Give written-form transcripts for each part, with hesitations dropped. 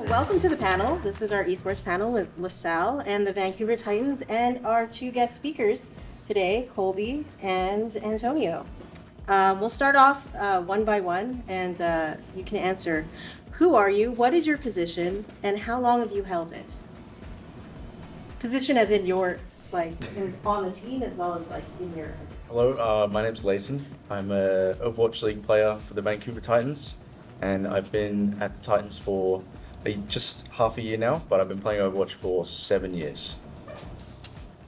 Welcome to the panel. This is our esports panel with LaSalle and the Vancouver Titans and our two guest speakers today, Colby and Antonio. We'll start off one by one, and you can answer, who are you, what is your position, and how long have you held it? Position as in your, on the team as well as in your... Hello, my name's LEYTON. I'm a Overwatch League player for the Vancouver Titans, and I've been at the Titans for just half a year now, but I've been playing Overwatch for 7 years.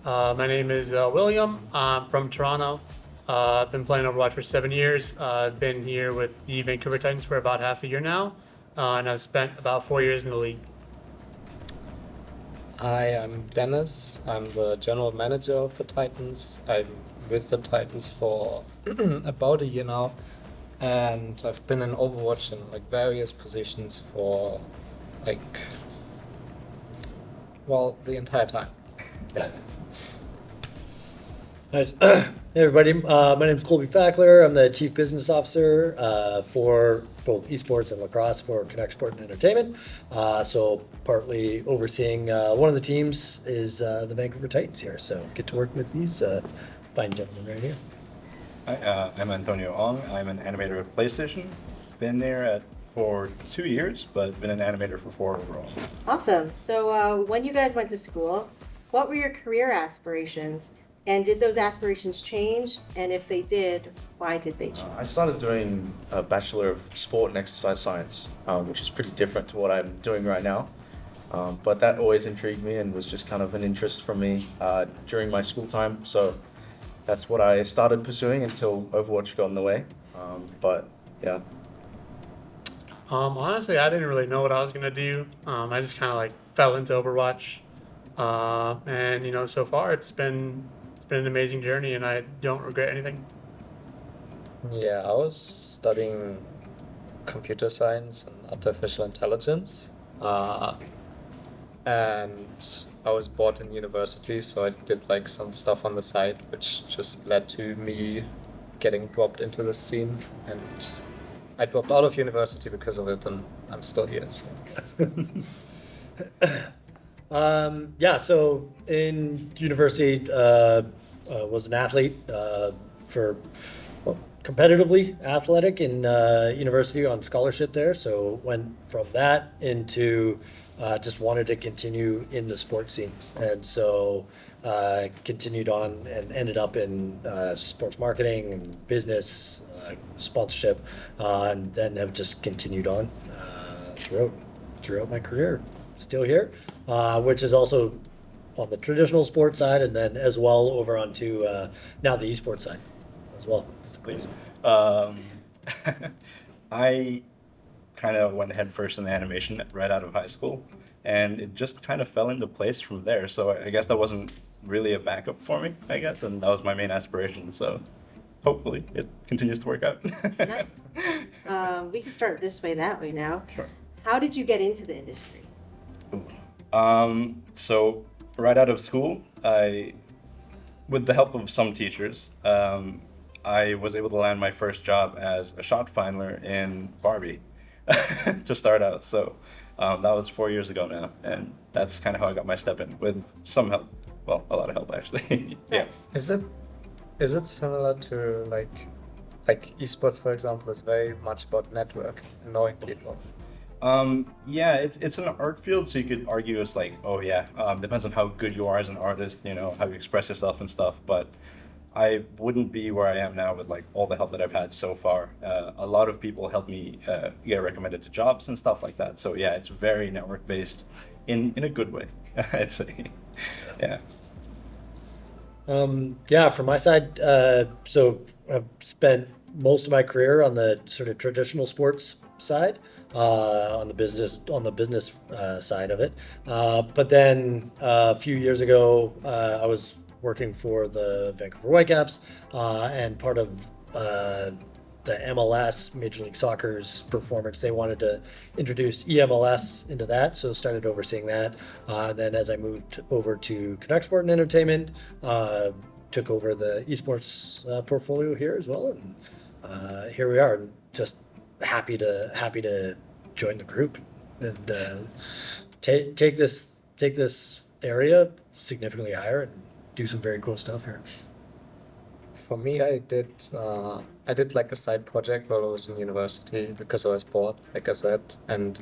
My name is William. I'm from Toronto. I've been playing Overwatch for 7 years. I've been here with the Vancouver Titans for about half a year now, and I've spent about 4 years in the league. Hi, I'm Dennis. I'm the general manager of the Titans. I'm with the Titans for about a year now, and I've been in Overwatch in various positions for the entire time. Nice. Hey everybody, my name is COLBY FACKLER. I'm the Chief Business Officer for both esports and lacrosse for Sport and Entertainment. So partly overseeing one of the teams is the Vancouver Titans here. So get to work with these fine gentlemen right here. Hi, I'm Antonio Ong. I'm an animator at PlayStation. Been there for 2 years, but been an animator for 4 overall. Awesome. So when you guys went to school, what were your career aspirations? And did those aspirations change? And if they did, why did they change? I started doing a Bachelor of Sport and Exercise Science, which is pretty different to what I'm doing right now. But that always intrigued me and was just kind of an interest for me during my school time. So that's what I started pursuing until Overwatch got in the way. But yeah. Honestly, I didn't really know what I was gonna do. I just kind of fell into Overwatch, and so far it's been an amazing journey, and I don't regret anything. Yeah, I was studying computer science and artificial intelligence, and I was bored in university, so I did some stuff on the side, which just led to me getting dropped into the scene, and I dropped out of university because of it, and I'm still here. So. So in university, was an athlete competitively athletic in university on scholarship there. So went from that into just wanted to continue in the sports scene, and so continued on and ended up in sports marketing and business sponsorship, and then have just continued on throughout my career. Still here, which is also on the traditional sports side, and then as well over onto now the esports side as well. Please. I kind of went headfirst in animation right out of high school, and it just kind of fell into place from there. So I guess that wasn't really a backup for me, I guess, and that was my main aspiration. So hopefully it continues to work out. Nice. We can start this way, that way now. Sure. How did you get into the industry? So right out of school, with the help of some teachers, I was able to land my first job as a shot finder in Barbie to start out. So that was 4 years ago now, and that's kind of how I got my step in, with some help. Well, a lot of help actually. Yeah. Nice. Is it similar to like esports, for example, is very much about network and knowing people? Yeah, it's an art field, so you could argue it's depends on how good you are as an artist, how you express yourself and stuff, but I wouldn't be where I am now with all the help that I've had so far. A lot of people helped me get recommended to jobs and stuff like that, so yeah, it's very network based in a good way, I'd say. Yeah. From my side, so I've spent most of my career on the sort of traditional sports side, on the business side of it. But then a few years ago, I was working for the Vancouver Whitecaps, and part of the MLS, Major League Soccer's performance, they wanted to introduce EMLS into that, so started overseeing that. Then as I moved over to Sport and Entertainment, took over the esports portfolio here as well, and here we are. Just happy to join the group. and take this area significantly higher and do some very cool stuff here. For me, I did like a side project while I was in university because I was bored, like I said, and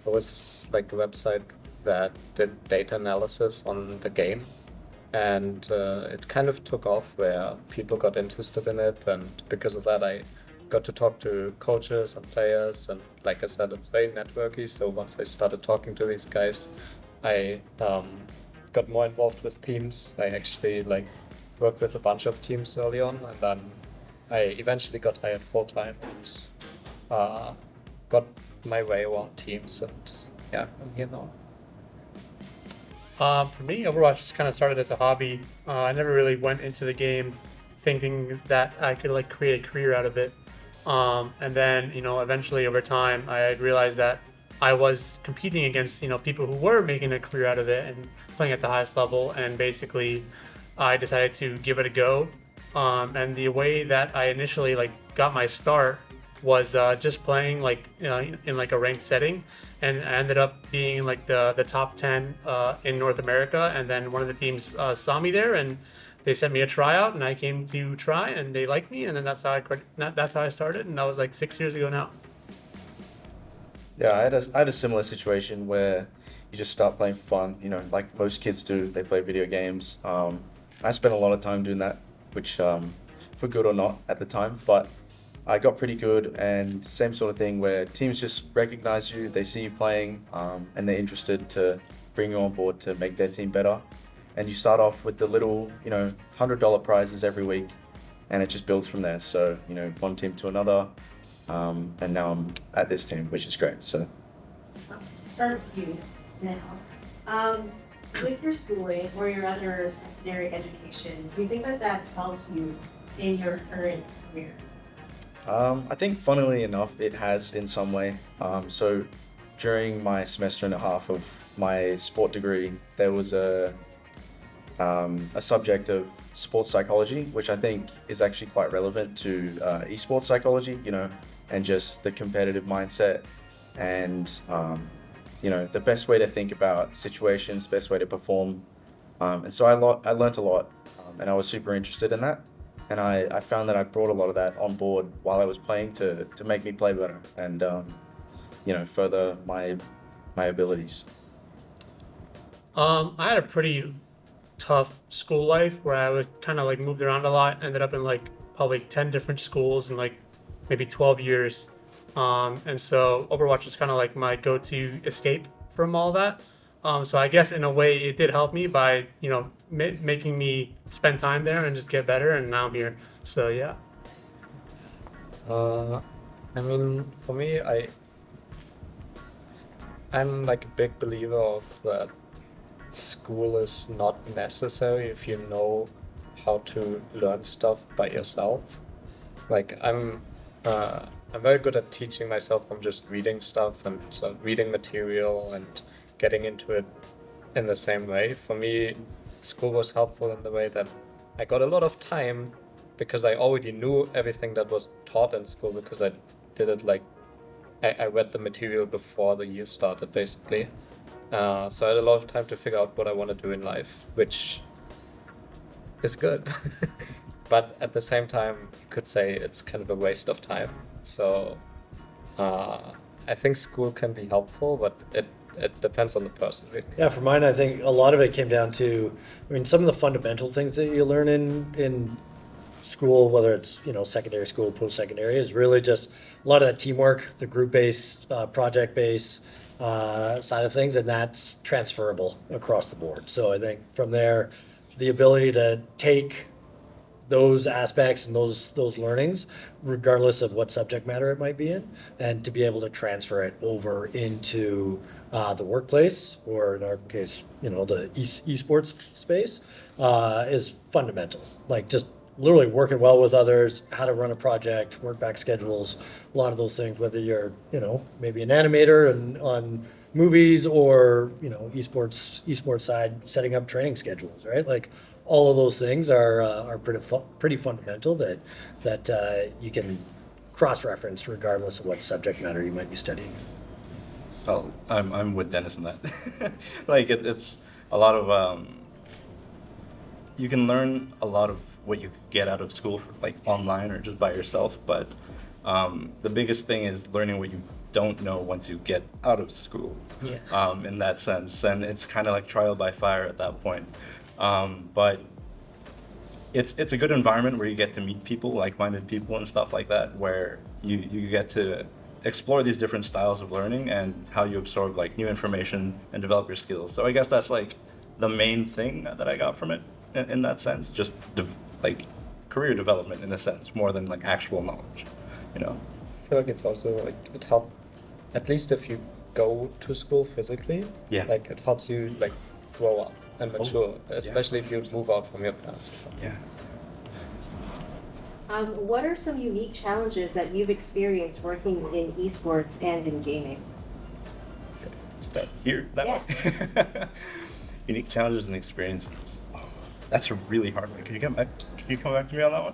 it was like a website that did data analysis on the game, and it kind of took off where people got interested in it, and because of that, I got to talk to coaches and players, and like I said, it's very networky. So once I started talking to these guys, I got more involved with teams. I actually like worked with a bunch of teams early on, and then I eventually got hired full time and got my way around teams, and yeah, I'm here now. For me, Overwatch just kind of started as a hobby. I never really went into the game thinking that I could like create a career out of it. And then, eventually over time, I realized that I was competing against, people who were making a career out of it and playing at the highest level. And basically, I decided to give it a go. And the way that I initially like got my start was just playing like in like a ranked setting, and I ended up being like the top 10 in North America. And then one of the teams saw me there, and they sent me a tryout, and I came to try, and they liked me, and then that's how I started, and that was like 6 years ago now. Yeah, I had a similar situation where you just start playing for fun, like most kids do. They play video games. I spent a lot of time doing that, which for good or not at the time, but I got pretty good, and same sort of thing where teams just recognize you, they see you playing, and they're interested to bring you on board to make their team better. And you start off with the little, $100 prizes every week, and it just builds from there. So, one team to another, and now I'm at this team, which is great. So, I'll start with you now. With your schooling or your other secondary education, do you think that that's helped you in your current career? I think funnily enough, it has in some way. So during my semester and a half of my sport degree, there was a subject of sports psychology, which I think is actually quite relevant to esports psychology, and just the competitive mindset and, the best way to think about situations, best way to perform. And so I learned a lot, and I was super interested in that. And I found that I brought a lot of that on board while I was playing to make me play better and, further my abilities. I had a pretty tough school life where I would kind of like moved around a lot, ended up in like probably 10 different schools in like maybe 12 years. And so Overwatch was kind of like my go-to escape from all that. So I guess in a way it did help me by, making me spend time there and just get better. And now I'm here. So yeah. I mean, for me, I'm like a big believer of that school is not necessary if you know how to learn stuff by yourself. Like I'm very good at teaching myself from just reading stuff and reading material and getting into it in the same way. For me, school was helpful in the way that I got a lot of time because I already knew everything that was taught in school because I did it like I read the material before the year started basically. So I had a lot of time to figure out what I want to do in life, which is good. But at the same time, you could say it's kind of a waste of time. So I think school can be helpful, but it depends on the person. Really. Yeah, for mine, I think a lot of it came down to, some of the fundamental things that you learn in school, whether it's, secondary school, post-secondary, is really just a lot of that teamwork, the group-based, project-based side of things, and that's transferable across the board. So I think from there, the ability to take those aspects and those learnings, regardless of what subject matter it might be in, and to be able to transfer it over into the workplace, or in our case, the esports space, is fundamental. Like just literally working well with others, how to run a project, work back schedules, a lot of those things, whether you're, maybe an animator and on movies or, esports side, setting up training schedules, right? Like all of those things are pretty fundamental that you can cross-reference regardless of what subject matter you might be studying. Well, I'm with Dennis in that. Like it's a lot of you can learn a lot of what you get out of school like online or just by yourself, but the biggest thing is learning what you don't know once you get out of school. Yeah. In that sense, and it's kind of like trial by fire at that point. But it's a good environment where you get to meet people, like-minded people and stuff like that, where you get to explore these different styles of learning and how you absorb like new information and develop your skills. So I guess that's like the main thing that I got from it in that sense, just like career development in a sense, more than like actual knowledge, you know. I feel like it's also like it helps, at least if you go to school physically. Yeah. Like it helps you like grow up and mature, yeah. especially if you move out from your parents or something. Yeah. What are some unique challenges that you've experienced working in esports and in gaming? Start here, that Yeah. one. Unique challenges and experiences. Oh, that's a really hard one. Can you come back to me on that one?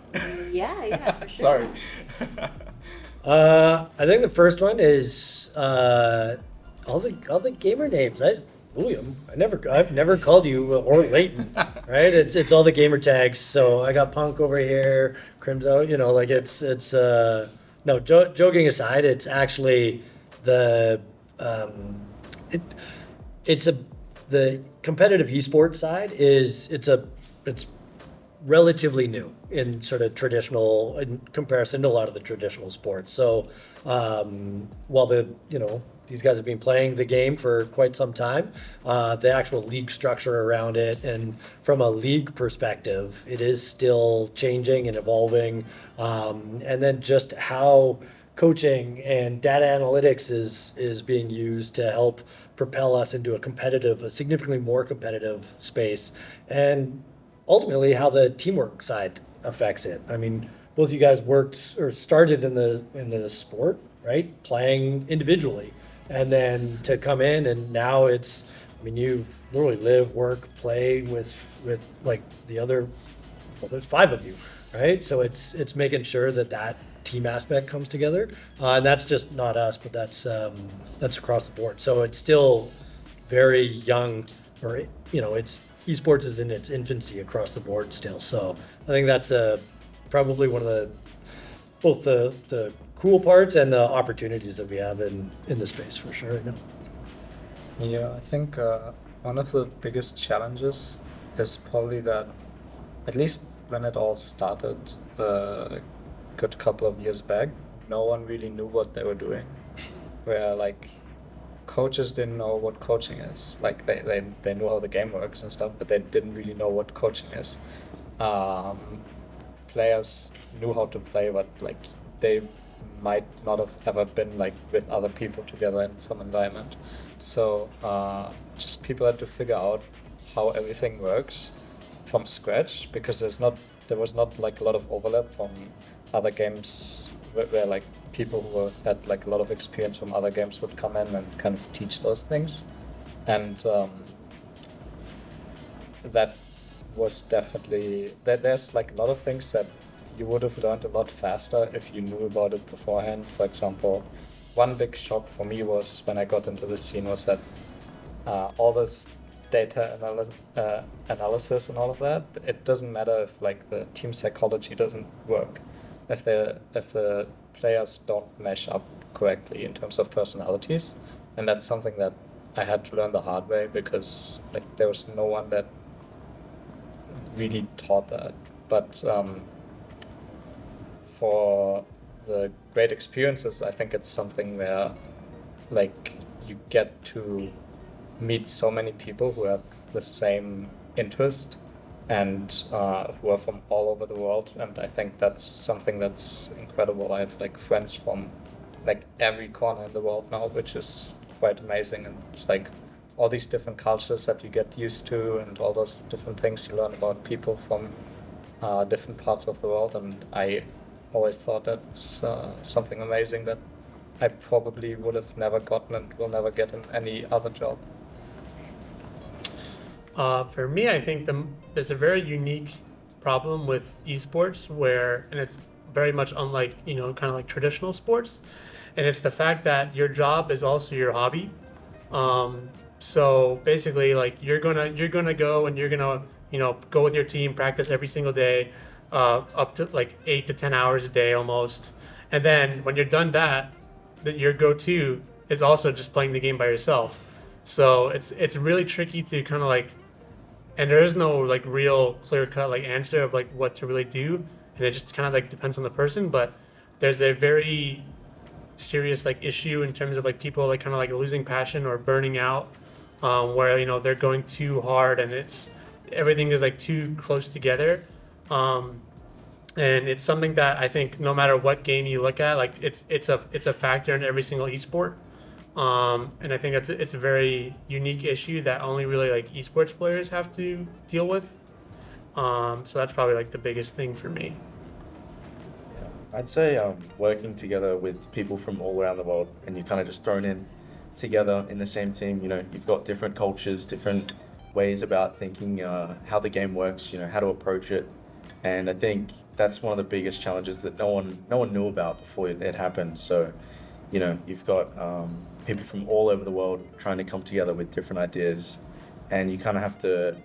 Yeah, for sure. Sorry. I think the first one is all the gamer names. William. I've never called you or Leighton, right? It's all the gamer tags. So I got Punk over here, Crimzo. You know, like it's no. Joking aside, it's actually the the competitive esports side it's relatively new in sort of traditional in comparison to a lot of the traditional sports. So while these guys have been playing the game for quite some time, the actual league structure around it, and from a league perspective, it is still changing and evolving. And then just how coaching and data analytics is being used to help propel us into a significantly more competitive space, and ultimately how the teamwork side affects it. I mean, both of you guys worked or started in the sport, right? Playing individually, and then to come in, and now you literally live, work, play with like the other. Well, there's 5 of you, right? So it's making sure that team aspect comes together, and that's just not us, but that's across the board. So it's still very young, or it's esports is in its infancy across the board still. So I think that's probably one of both the cool parts and the opportunities that we have in the space for sure. Yeah, I think one of the biggest challenges is probably that, at least when it all started a good couple of years back, no one really knew what they were doing. Where like coaches didn't know what coaching is. Like they knew how the game works and stuff, but they didn't really know what coaching is. Players knew how to play, but like they might not have ever been like with other people together in some environment. So just people had to figure out how everything works from scratch, because there was not like a lot of overlap from other games where like people who had like a lot of experience from other games would come in and kind of teach those things. And that was definitely there's like a lot of things that you would have learned a lot faster if you knew about it beforehand. For example, one big shock for me was when I got into the scene was that all this data analysis and all of that, it doesn't matter if like the team psychology doesn't work, if the players don't mesh up correctly in terms of personalities. And that's something that I had to learn the hard way, because like there was no one that really taught that. But for the great experiences, I think it's something where like you get to meet so many people who have the same interest and who are from all over the world, and I think that's something that's incredible. I have like friends from like every corner in the world now, which is quite amazing. And it's like all these different cultures that you get used to, and all those different things you learn about people from different parts of the world. And I always thought that's something amazing that I probably would have never gotten and will never get in any other job. For me, I think there's a very unique problem with esports and it's very much unlike, kind of like traditional sports, and it's the fact that your job is also your hobby. So basically, like you're gonna go and you're gonna go with your team, practice every single day, up to like 8 to 10 hours a day almost, and then when you're done that your go-to is also just playing the game by yourself. So it's really tricky to kind of like, and there is no like real clear cut like answer of like what to really do, and it just kind of like depends on the person. But there's a very serious like issue in terms of like people like kind of like losing passion or burning out, where they're going too hard and everything is like too close together, and it's something that I think no matter what game you look at, like it's a factor in every single esport. And I think it's a very unique issue that only really like esports players have to deal with. So that's probably like the biggest thing for me. I'd say working together with people from all around the world, and you're kind of just thrown in together in the same team. You've got different cultures, different ways about thinking, how the game works, how to approach it. And I think that's one of the biggest challenges that no one knew about before it happened. So, you've got people from all over the world trying to come together with different ideas, and you kind of have to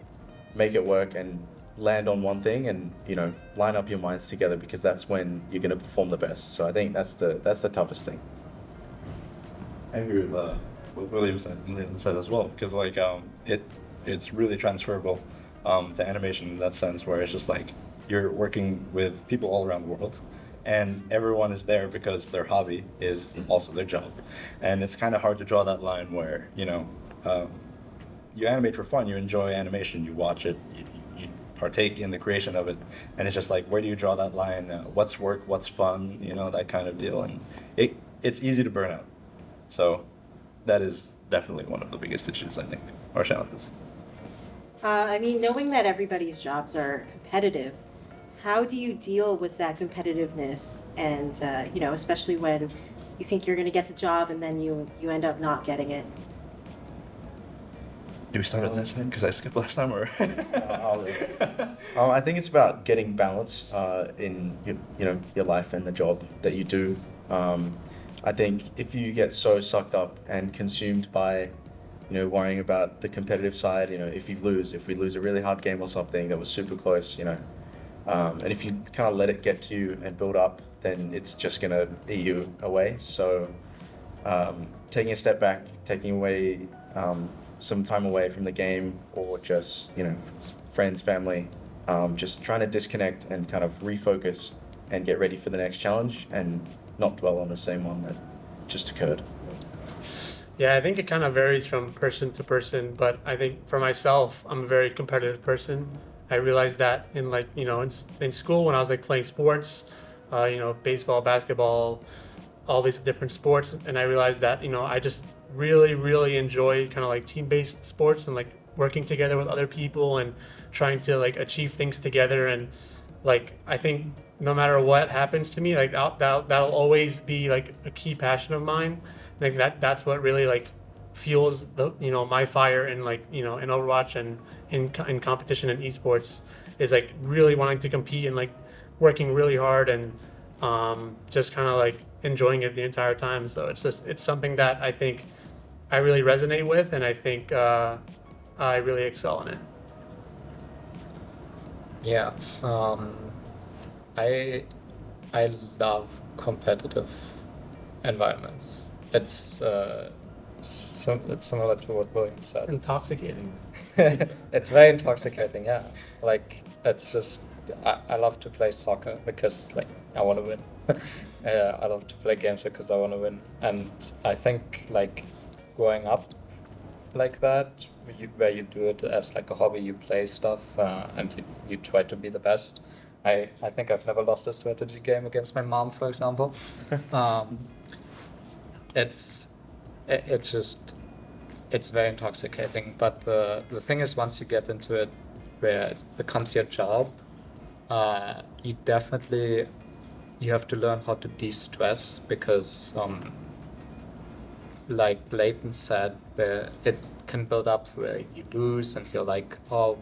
make it work and land on one thing and line up your minds together, because that's when you're going to perform the best. So I think that's the toughest thing. I agree with what William said as well, because like it's really transferable to animation in that sense, where it's just like you're working with people all around the world, and everyone is there because their hobby is also their job. And it's kind of hard to draw that line where you animate for fun, you enjoy animation, you watch it, you partake in the creation of it, and it's just like, where do you draw that line? What's work, what's fun, that kind of deal. And it's easy to burn out. So that is definitely one of the biggest issues, I think, or challenges. Knowing that everybody's jobs are competitive, how do you deal with that competitiveness? And, especially when you think you're going to get the job and then you end up not getting it. Do we start at this end? Because I skipped last time, or? I think it's about getting balance in your life and the job that you do. I think if you get so sucked up and consumed by worrying about the competitive side, if we lose a really hard game or something that was super close, and if you kind of let it get to you and build up, then it's just going to eat you away. So taking a step back, taking away some time away from the game, or just, friends, family, just trying to disconnect and kind of refocus and get ready for the next challenge and not dwell on the same one that just occurred. Yeah, I think it kind of varies from person to person, but I think for myself, I'm a very competitive person. I realized that in in school when I was like playing sports, baseball, basketball, all these different sports, and I realized that I just really, really enjoy kind of like team-based sports and like working together with other people and trying to like achieve things together. And like I think no matter what happens to me, like that'll always be like a key passion of mine. I think that's what really like fuels the my fire in in Overwatch and in competition and esports, is like really wanting to compete and like working really hard and just kind of like enjoying it the entire time. So it's something that I think I really resonate with, and I think I really excel in it. Yeah, I love competitive environments. It's similar to what William said. Intoxicating. It's very intoxicating, yeah. Like it's just I love to play soccer because like I want to win. I love to play games because I want to win, and I think like growing up like that, where you do it as like a hobby, you play stuff and you try to be the best. I think I've never lost a strategy game against my mom, for example. It's very intoxicating. But the thing is, once you get into it, where it becomes your job, you have to learn how to de-stress, because like LEYTON said, where it can build up where you lose and you're like, oh,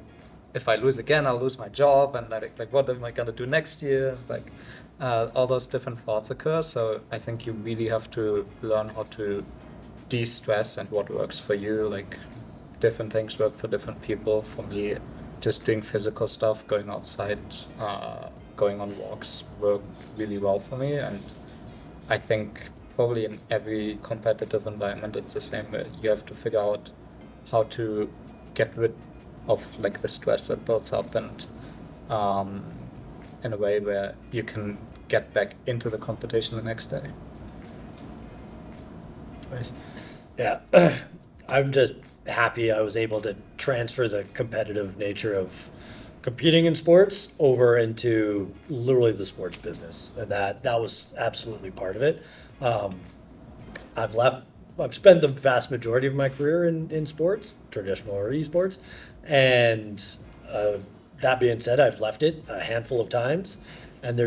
if I lose again, I'll lose my job, and like what am I gonna do next year? Like all those different thoughts occur. So I think you really have to learn how to de-stress and what works for you. Like different things work for different people. For me, just doing physical stuff, going outside, going on walks work really well for me. And I think probably in every competitive environment, it's the same way. You have to figure out how to get rid of like the stress that builds up, and in a way where you can get back into the competition the next day. Nice. Yeah, I'm just happy I was able to transfer the competitive nature of competing in sports over into literally the sports business, and that was absolutely part of it. I've spent the vast majority of my career in sports, traditional or esports, and that being said, I've left it a handful of times, and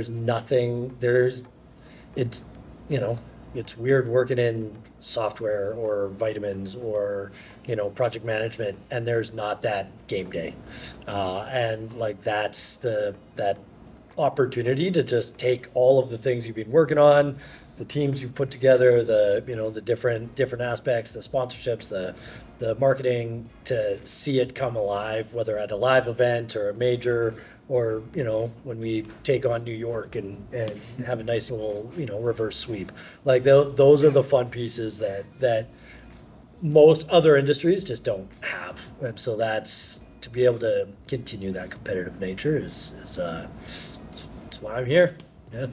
it's weird working in software or vitamins or, project management, and there's not that game day. And like that's that opportunity to just take all of the things you've been working on, the teams you've put together, the different aspects, the sponsorships, the marketing, to see it come alive, whether at a live event or a major, or when we take on New York and have a nice little reverse sweep. Like those are the fun pieces that most other industries just don't have, and so that's to be able to continue that competitive nature is it's why I'm here. Yeah.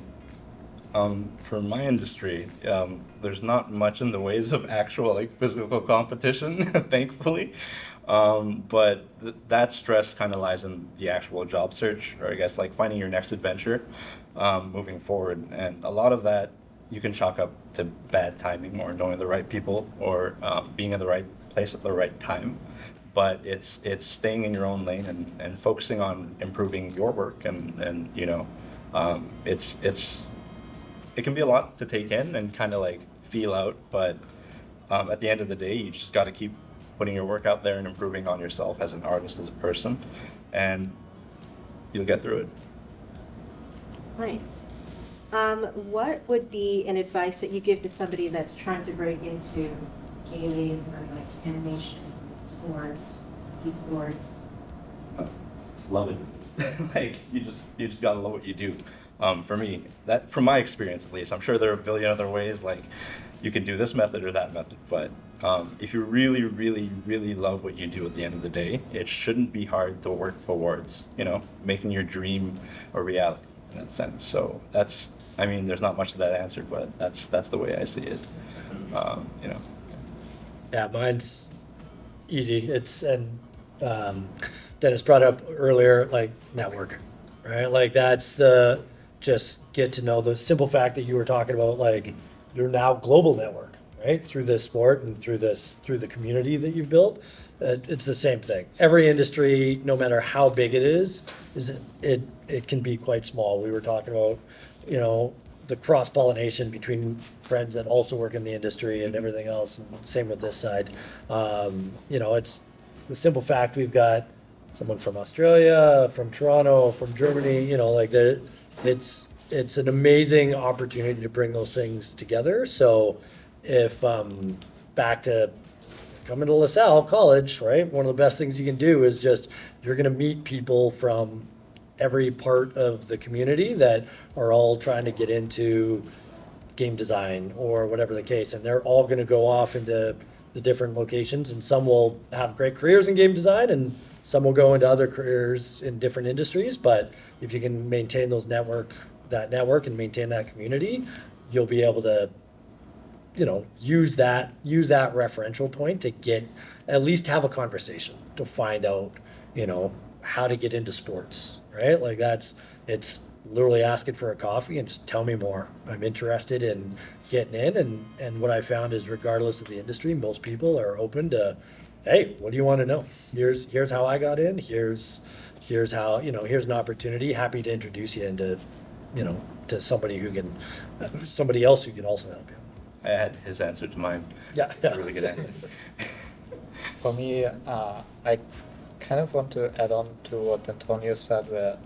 For my industry, there's not much in the ways of actual like physical competition, thankfully. But that stress kind of lies in the actual job search, or I guess like finding your next adventure, moving forward. And a lot of that you can chalk up to bad timing, or knowing the right people, or being in the right place at the right time. But it's staying in your own lane and focusing on improving your work, and it can be a lot to take in and kind of like feel out, but at the end of the day, you just got to keep putting your work out there and improving on yourself as an artist, as a person, and you'll get through it. Nice. What would be an advice that you give to somebody that's trying to break into gaming or like animation, sports, esports? Love it. Like you just gotta love what you do. For me, that from my experience at least, I'm sure there are a billion other ways like you can do this method or that method, but if you really, really, really love what you do at the end of the day, it shouldn't be hard to work towards, making your dream a reality in that sense. So there's not much to that answer, but that's the way I see it. Yeah, mine's easy. Dennis brought up earlier, like network, right? Like that's just get to know the simple fact that you were talking about, like you're now global network, right? Through this sport and through the community that you've built. It's the same thing. Every industry, no matter how big it is it can be quite small. We were talking about, the cross-pollination between friends that also work in the industry and everything else. And same with this side. It's the simple fact we've got someone from Australia, from Toronto, from Germany, it's an amazing opportunity to bring those things together. So if back to coming to LaSalle College, right, one of the best things you can do is just you're going to meet people from every part of the community that are all trying to get into game design or whatever the case, and they're all going to go off into the different locations, and some will have great careers in game design and some will go into other careers in different industries. But if you can maintain that network and maintain that community, you'll be able to use that referential point to at least have a conversation to find out how to get into sports, right? Like it's literally asking for a coffee and just tell me more. I'm interested in getting in, and what I found is regardless of the industry, most people are open to, hey, what do you want to know? Here's how I got in. Here's how, here's an opportunity. Happy to introduce you into, to somebody else who can also help you. I had his answer to mine. Yeah. It's a really good answer. For me, I kind of want to add on to what Antonio said, where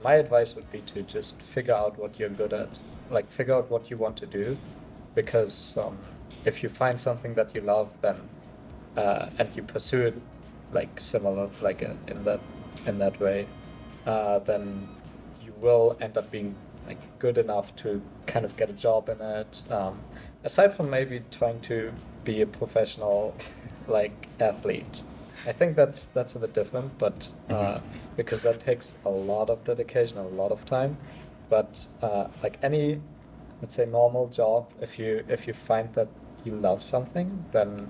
my advice would be to just figure out what you're good at, like figure out what you want to do, because if you find something that you love, then and you pursue it like similar, like in that way, then you will end up being like good enough to kind of get a job in it. Aside from maybe trying to be a professional like athlete, I think that's a bit different, but because that takes a lot of dedication, a lot of time. But like any, let's say, normal job, if you find that you love something, then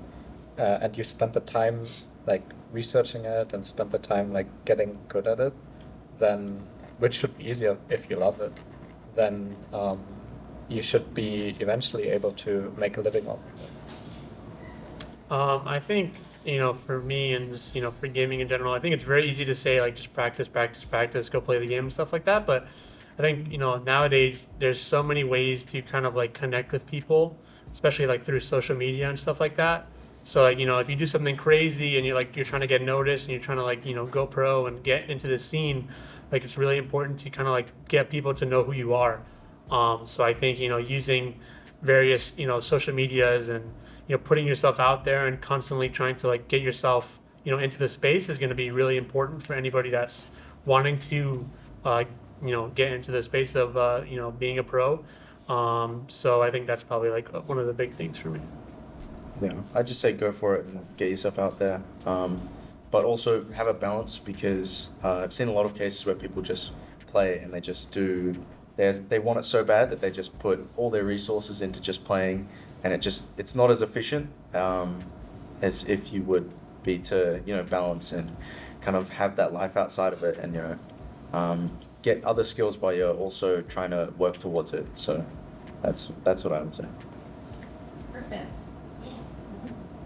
and you spend the time like researching it and spend the time like getting good at it, then which should be easier if you love it, then you should be eventually able to make a living off of it. I think, for me and just, for gaming in general, I think it's very easy to say like just practice, practice, practice, go play the game and stuff like that. But I think, nowadays there's so many ways to kind of like connect with people, especially like through social media and stuff like that. So like, if you do something crazy and you're trying to get noticed and you're trying to like, go pro and get into the scene, like it's really important to kind of like get people to know who you are. So I think, using various, social medias and, putting yourself out there and constantly trying to like get yourself, into the space is going to be really important for anybody that's wanting to, get into the space of, being a pro. So I think that's probably like one of the big things for me. Yeah, I'd just say go for it and get yourself out there. But also have a balance, because I've seen a lot of cases where people just play and they just do, they want it so bad that they just put all their resources into just playing, and it's not as efficient as if you would be to, balance and kind of have that life outside of it, and, get other skills while you're also trying to work towards it. So that's what I would say. Perfect.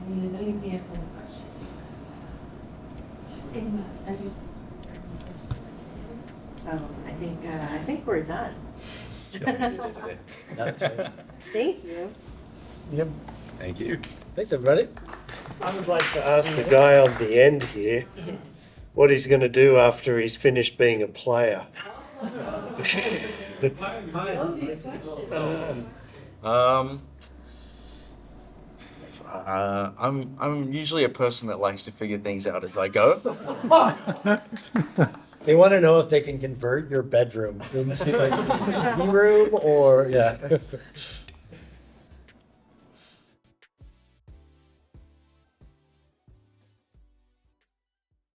Anybody has any questions? I think we're done. That's it. Thank you. Yep. Thank you. Thanks, everybody. I would like to ask the guy on the end here what he's going to do after he's finished being a player. I'm usually a person that likes to figure things out as I go. They want to know if they can convert your bedroom into like a TV room or, yeah.